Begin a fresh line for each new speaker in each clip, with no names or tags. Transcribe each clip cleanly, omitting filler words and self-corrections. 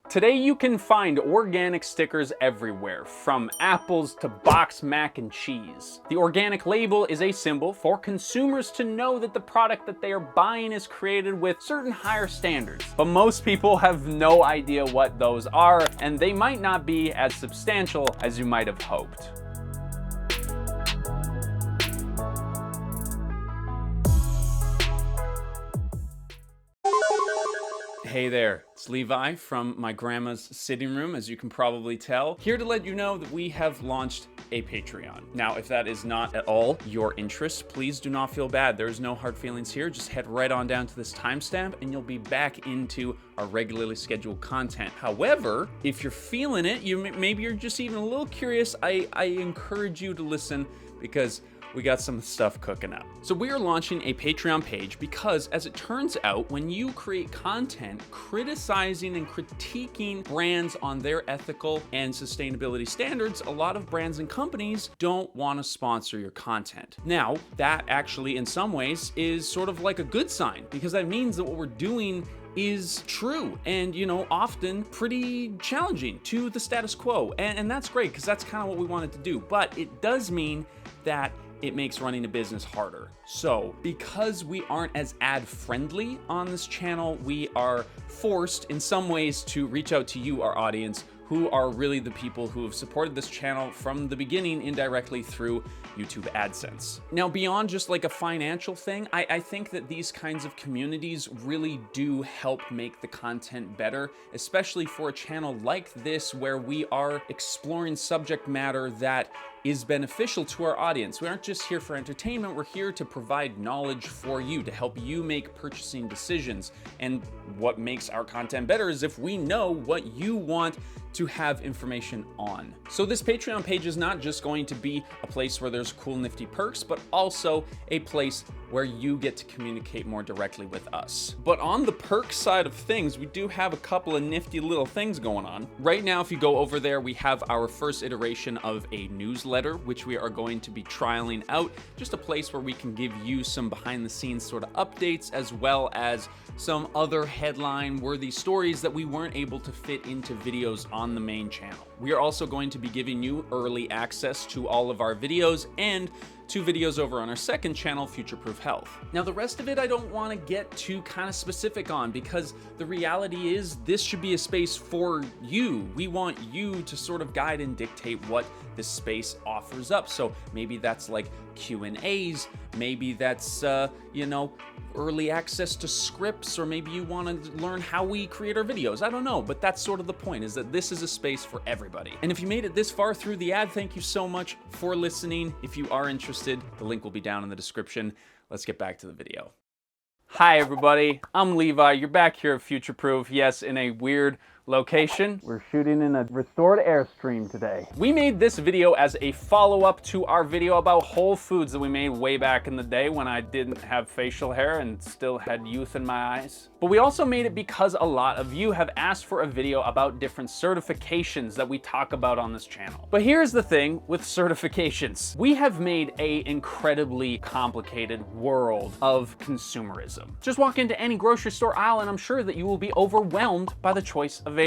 Today you can find organic stickers everywhere, from apples to boxed mac and cheese. The organic label is a symbol for consumers to know that the product that they are buying is created with certain higher standards. But most people have no idea what those are, and they might not be as substantial as you might have hoped. Hey there, it's Levi from my grandma's sitting room, as you can probably tell. Here to let you know that we have launched a Patreon. Now, if that is not at all your interest, please do not feel bad. There's no hard feelings here. Just head right on down to this timestamp and you'll be back into our regularly scheduled content. However, if you're feeling it, maybe you're just even a little curious, I encourage you to listen because we got some stuff cooking up. So we are launching a Patreon page because, as it turns out, when you create content criticizing and critiquing brands on their ethical and sustainability standards, a lot of brands and companies don't want to sponsor your content. Now, that actually in some ways is sort of like a good sign, because that means that what we're doing is true and, often pretty challenging to the status quo. And that's great, because that's kind of what we wanted to do. But it does mean that it makes running a business harder. So because we aren't as ad friendly on this channel, we are forced in some ways to reach out to you, our audience, who are really the people who have supported this channel from the beginning indirectly through YouTube AdSense. Now, beyond just like a financial thing, I think that these kinds of communities really do help make the content better, especially for a channel like this where we are exploring subject matter that is beneficial to our audience. We aren't just here for entertainment, we're here to provide knowledge for you, to help you make purchasing decisions. And what makes our content better is if we know what you want to have information on. So this Patreon page is not just going to be a place where there's cool, nifty perks, but also a place where you get to communicate more directly with us. But on the perk side of things, we do have a couple of nifty little things going on. Right now, if you go over there, we have our first iteration of a newsletter, which we are going to be trialing out. Just a place where we can give you some behind the scenes sort of updates, as well as some other headline-worthy stories that we weren't able to fit into videos on the main channel. We are also going to be giving you early access to all of our videos and 2 videos over on our second channel, Future Proof Health. Now, the rest of it I don't want to get too kind of specific on, because the reality is this should be a space for you. We want you to sort of guide and dictate what this space offers up. So maybe that's like Q&As, maybe that's, early access to scripts, or maybe you want to learn how we create our videos. I don't know, but that's sort of the point, is that this is a space for everybody. And if you made it this far through the ad, thank you so much for listening. If you are interested, the link will be down in the description. Let's get back to the video. Hi everybody, I'm Levi. You're back here at Future Proof. Yes, in a weird location. We're shooting in a restored Airstream today. We made this video as a follow-up to our video about Whole Foods that we made way back in the day when I didn't have facial hair and still had youth in my eyes. But we also made it because a lot of you have asked for a video about different certifications that we talk about on this channel. But here's the thing with certifications. We have made an incredibly complicated world of consumerism. Just walk into any grocery store aisle and I'm sure that you will be overwhelmed by the choice available.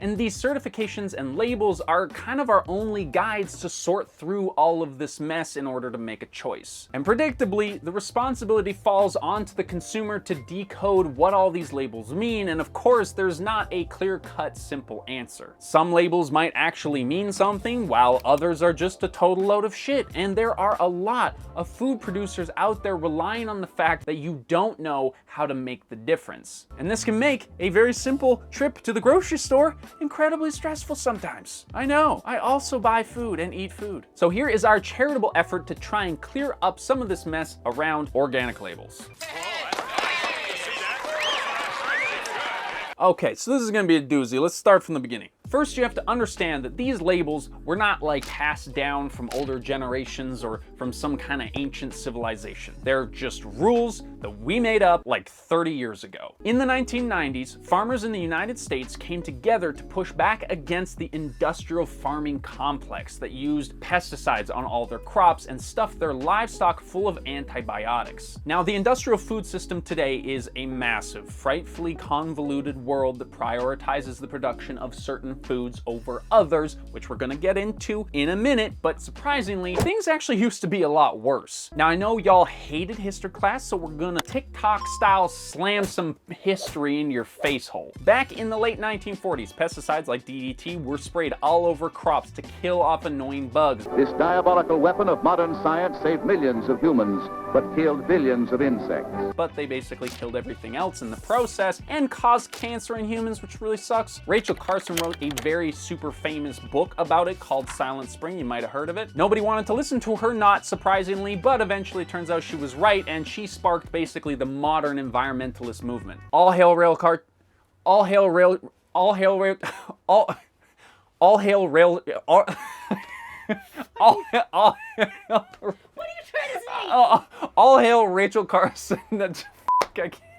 And these certifications and labels are kind of our only guides to sort through all of this mess in order to make a choice. And predictably, the responsibility falls onto the consumer to decode what all these labels mean, and of course, there's not a clear-cut, simple answer. Some labels might actually mean something, while others are just a total load of shit, and there are a lot of food producers out there relying on the fact that you don't know how to make the difference. And this can make a very simple trip to the grocery store incredibly stressful sometimes. I know, I also buy food and eat food. So here is our charitable effort to try and clear up some of this mess around organic labels. Okay, so this is gonna be a doozy. Let's start from the beginning. First, you have to understand that these labels were not like passed down from older generations or from some kind of ancient civilization. They're just rules that we made up like 30 years ago. In the 1990s, farmers in the United States came together to push back against the industrial farming complex that used pesticides on all their crops and stuffed their livestock full of antibiotics. Now, the industrial food system today is a massive, frightfully convoluted world that prioritizes the production of certain foods over others, which we're gonna get into in a minute, but surprisingly, things actually used to be a lot worse. Now, I know y'all hated history class, so we're gonna TikTok style slam some history in your face hole. Back in the late 1940s, pesticides like DDT were sprayed all over crops to kill off annoying bugs.
This diabolical weapon of modern science saved millions of humans, but killed billions of insects.
But they basically killed everything else in the process and caused cancer in humans, which really sucks. Rachel Carson wrote a very super famous book about it called Silent Spring. You might have heard of it. Nobody wanted to listen to her, not surprisingly, but eventually it turns out she was right, and she sparked basically the modern environmentalist movement. All hail rail car, all hail rail, all hail rail, all hail rail, all
What are you trying to say?
all hail Rachel Carson. That's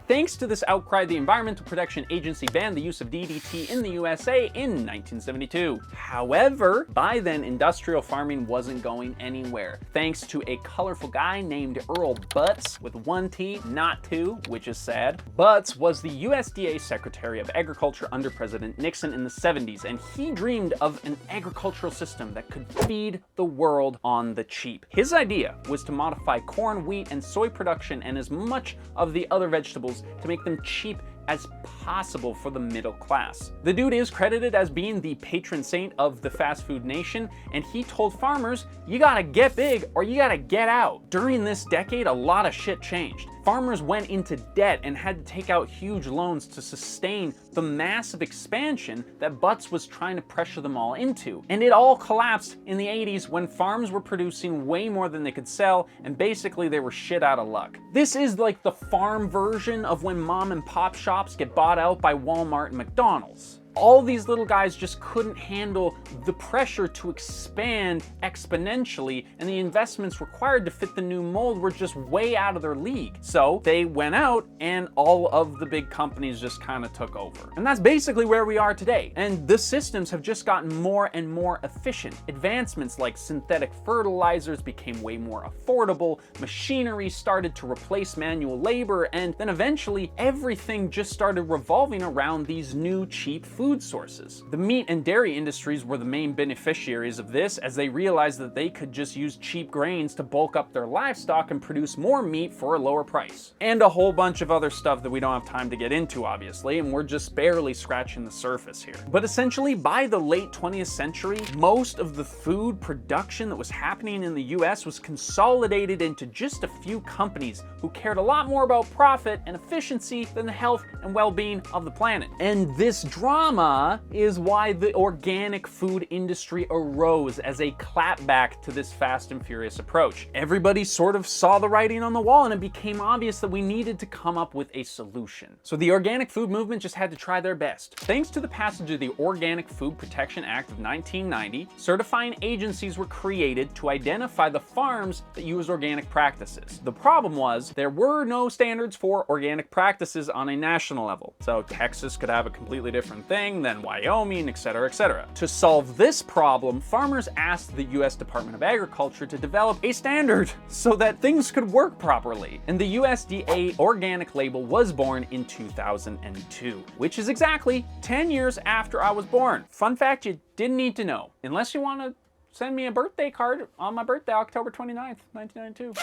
Thanks to this outcry, the Environmental Protection Agency banned the use of DDT in the USA in 1972. However, by then, industrial farming wasn't going anywhere, thanks to a colorful guy named Earl Butz, with one T, not two, which is sad. Butz was the USDA Secretary of Agriculture under President Nixon in the 70s, and he dreamed of an agricultural system that could feed the world on the cheap. His idea was to modify corn, wheat, and soy production and as much of the other vegetables to make them cheap as possible for the middle class. The dude is credited as being the patron saint of the fast food nation, and he told farmers, you gotta get big or you gotta get out. During this decade, a lot of shit changed. Farmers went into debt and had to take out huge loans to sustain the massive expansion that Butz was trying to pressure them all into. And it all collapsed in the 80s when farms were producing way more than they could sell, and basically they were shit out of luck. This is like the farm version of when mom and pop shops get bought out by Walmart and McDonald's. All these little guys just couldn't handle the pressure to expand exponentially, and the investments required to fit the new mold were just way out of their league. So they went out and all of the big companies just kind of took over. And that's basically where we are today. And the systems have just gotten more and more efficient. Advancements like synthetic fertilizers became way more affordable, machinery started to replace manual labor, and then eventually everything just started revolving around these new cheap food sources. The meat and dairy industries were the main beneficiaries of this, as they realized that they could just use cheap grains to bulk up their livestock and produce more meat for a lower price. And a whole bunch of other stuff that we don't have time to get into, obviously, and we're just barely scratching the surface here. But essentially, by the late 20th century, most of the food production that was happening in the US was consolidated into just a few companies who cared a lot more about profit and efficiency than the health and well-being of the planet. And this drama is why the organic food industry arose as a clapback to this fast and furious approach. Everybody sort of saw the writing on the wall, and it became obvious that we needed to come up with a solution. So the organic food movement just had to try their best. Thanks to the passage of the Organic Food Protection Act of 1990, certifying agencies were created to identify the farms that use organic practices. The problem was there were no standards for organic practices on a national level. So Texas could have a completely different thing than Wyoming, etc., etc. To solve this problem, farmers asked the US Department of Agriculture to develop a standard so that things could work properly. And the USDA organic label was born in 2002, which is exactly 10 years after I was born. Fun fact you didn't need to know, unless you want to send me a birthday card on my birthday, October 29th, 1992.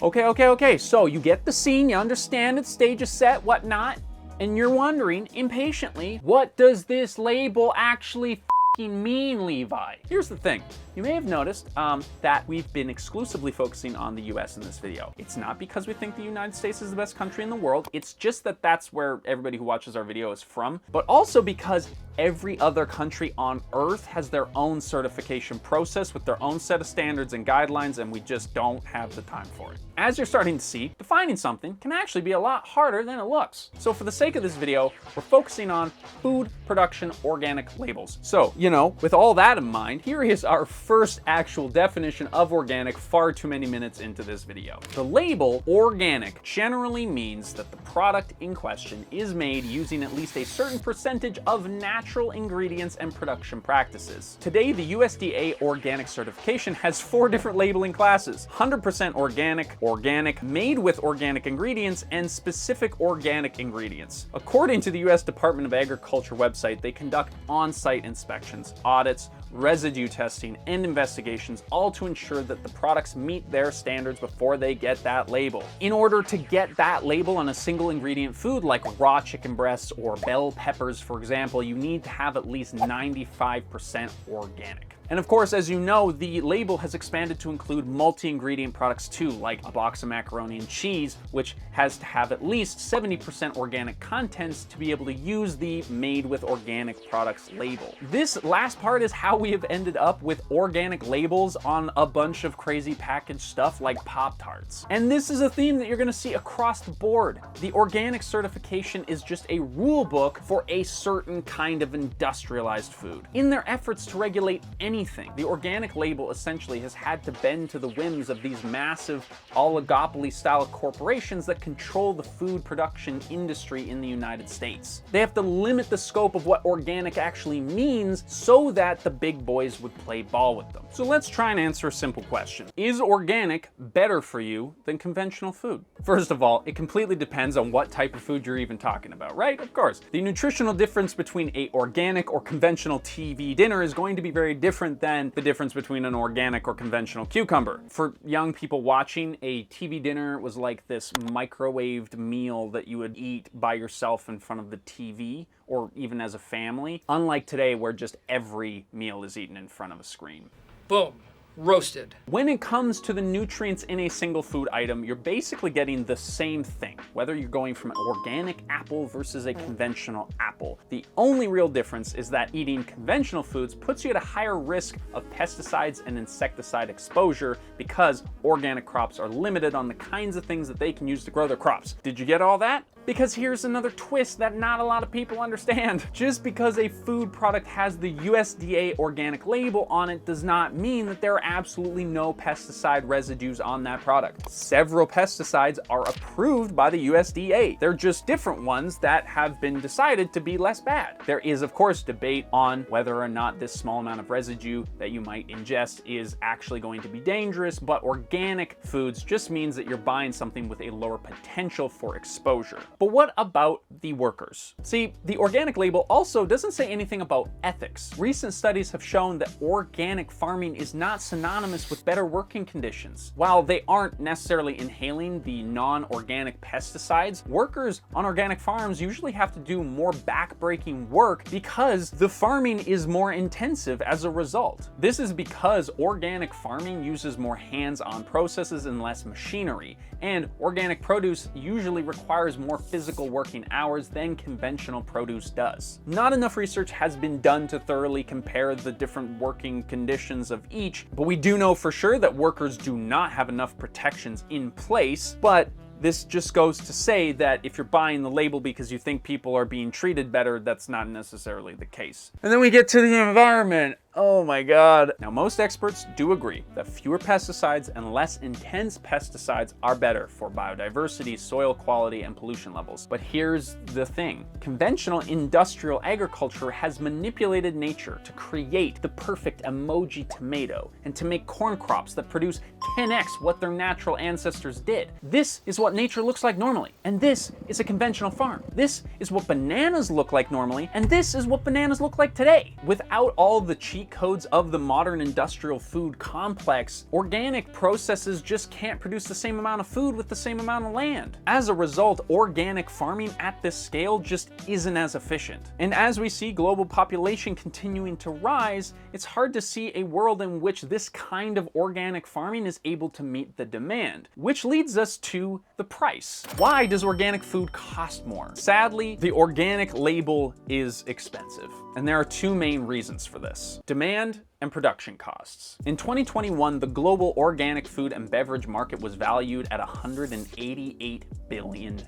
Okay, so you get the scene, you understand it, stage is set, whatnot. And you're wondering, impatiently, what does this label actually mean, Levi? Here's the thing. You may have noticed that we've been exclusively focusing on the US in this video. It's not because we think the United States is the best country in the world. It's just that that's where everybody who watches our video is from, but also because every other country on Earth has their own certification process with their own set of standards and guidelines, and we just don't have the time for it. As you're starting to see, defining something can actually be a lot harder than it looks. So for the sake of this video, we're focusing on food production organic labels. So, with all that in mind, here is our first actual definition of organic far too many minutes into this video. The label organic generally means that the product in question is made using at least a certain percentage of natural ingredients and production practices. Today, the USDA organic certification has 4 different labeling classes: 100% organic, organic, made with organic ingredients, and specific organic ingredients. According to the US Department of Agriculture website, they conduct on-site inspections, audits, residue testing, and investigations, all to ensure that the products meet their standards before they get that label. In order to get that label on a single ingredient food like raw chicken breasts or bell peppers, for example, you need to have at least 95% organic. And of course, as you know, the label has expanded to include multi-ingredient products too, like a box of macaroni and cheese, which has to have at least 70% organic contents to be able to use the made with organic products label. This last part is how we have ended up with organic labels on a bunch of crazy packaged stuff like Pop-Tarts. And this is a theme that you're gonna see across the board. The organic certification is just a rule book for a certain kind of industrialized food. In their efforts to regulate anything, the organic label essentially has had to bend to the whims of these massive oligopoly-style corporations that control the food production industry in the United States. They have to limit the scope of what organic actually means so that the big boys would play ball with them. So let's try and answer a simple question. Is organic better for you than conventional food? First of all, it completely depends on what type of food you're even talking about, right? Of course. The nutritional difference between a organic or conventional TV dinner is going to be very different than the difference between an organic or conventional cucumber. For young people watching, a TV dinner was like this microwaved meal that you would eat by yourself in front of the TV, or even as a family, unlike today where just every meal is eaten in front of a screen.
Boom. Roasted.
When it comes to the nutrients in a single food item, you're basically getting the same thing, whether you're going from an organic apple versus a conventional apple. The only real difference is that eating conventional foods puts you at a higher risk of pesticides and insecticide exposure because organic crops are limited on the kinds of things that they can use to grow their crops. Did you get all that? Because here's another twist that not a lot of people understand. Just because a food product has the USDA organic label on it does not mean that there are absolutely no pesticide residues on that product. Several pesticides are approved by the USDA. They're just different ones that have been decided to be less bad. There is, of course, debate on whether or not this small amount of residue that you might ingest is actually going to be dangerous, but organic foods just means that you're buying something with a lower potential for exposure. But what about the workers? See, the organic label also doesn't say anything about ethics. Recent studies have shown that organic farming is not synonymous with better working conditions. While they aren't necessarily inhaling the non-organic pesticides, workers on organic farms usually have to do more back-breaking work because the farming is more intensive as a result. This is because organic farming uses more hands-on processes and less machinery, and organic produce usually requires more physical working hours than conventional produce does. Not enough research has been done to thoroughly compare the different working conditions of each, but we do know for sure that workers do not have enough protections in place. But this just goes to say that if you're buying the label because you think people are being treated better, that's not necessarily the case. And then we get to the environment. Oh my God. Now, most experts do agree that fewer pesticides and less intense pesticides are better for biodiversity, soil quality, and pollution levels. But here's the thing. Conventional industrial agriculture has manipulated nature to create the perfect emoji tomato and to make corn crops that produce 10x what their natural ancestors did. This is what nature looks like normally, and this is a conventional farm. This is what bananas look like normally, and this is what bananas look like today. Without all the cheap cheat codes of the modern industrial food complex, organic processes just can't produce the same amount of food with the same amount of land. As a result, organic farming at this scale just isn't as efficient. And as we see global population continuing to rise, it's hard to see a world in which this kind of organic farming is able to meet the demand, which leads us to the price. Why does organic food cost more? Sadly, the organic label is expensive, and there are two main reasons for this: demand and production costs. In 2021, the global organic food and beverage market was valued at $188 billion,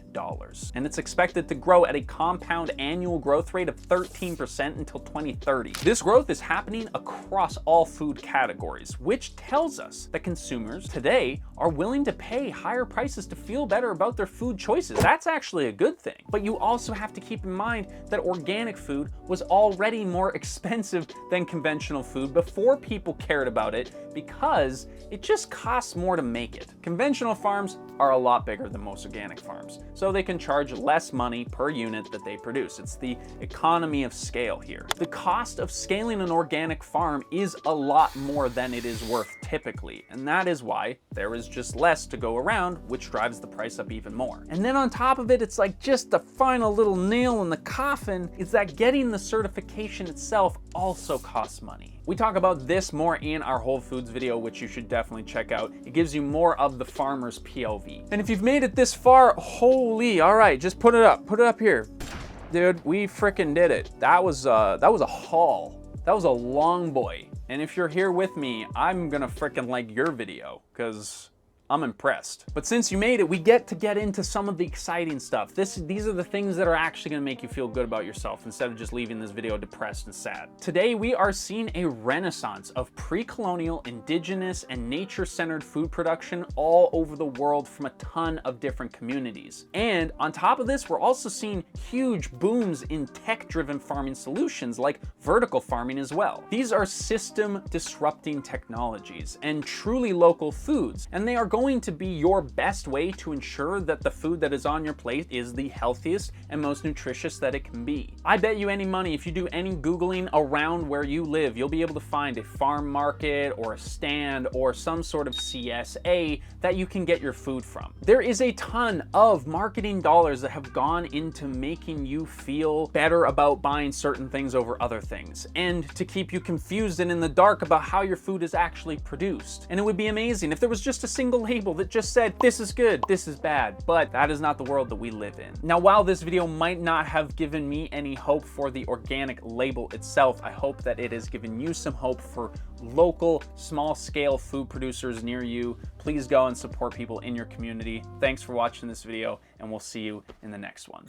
and it's expected to grow at a compound annual growth rate of 13% until 2030. This growth is happening across all food categories, which tells us that consumers today are willing to pay higher prices to feel better about their food choices. That's actually a good thing. But you also have to keep in mind that organic food was already more expensive than conventional food before people cared about it, because it just costs more to make it. Conventional farms are a lot bigger than most organic farms, so they can charge less money per unit that they produce. It's the economy of scale here. The cost of scaling an organic farm is a lot more than it is worth typically, and that is why there is just less to go around, which drives the price up even more. And then on top of it, it's like just the final little nail in the coffin is that getting the certification itself also costs money. We talk about this more in our Whole Foods video, which you should definitely check out. It gives you more of the farmer's POV. And if you've made it this far, holy, all right, just put it up here. Dude, we frickin' did it. That was a haul. That was a long boy. And if you're here with me, I'm gonna frickin' like your video, because I'm impressed. But since you made it, we get into some of the exciting stuff. These are the things that are actually gonna make you feel good about yourself instead of just leaving this video depressed and sad. Today, we are seeing a renaissance of pre-colonial, indigenous, and nature-centered food production all over the world from a ton of different communities. And on top of this, we're also seeing huge booms in tech-driven farming solutions like vertical farming as well. These are system-disrupting technologies and truly local foods, and they are going to be your best way to ensure that the food that is on your plate is the healthiest and most nutritious that it can be. I bet you any money, if you do any Googling around where you live, you'll be able to find a farm market or a stand or some sort of CSA that you can get your food from. There is a ton of marketing dollars that have gone into making you feel better about buying certain things over other things, and to keep you confused and in the dark about how your food is actually produced. And it would be amazing if there was just a single label that just said, this is good, this is bad, but that is not the world that we live in. Now, while this video might not have given me any hope for the organic label itself, I hope that it has given you some hope for local, small-scale food producers near you. Please go and support people in your community. Thanks for watching this video, and we'll see you in the next one.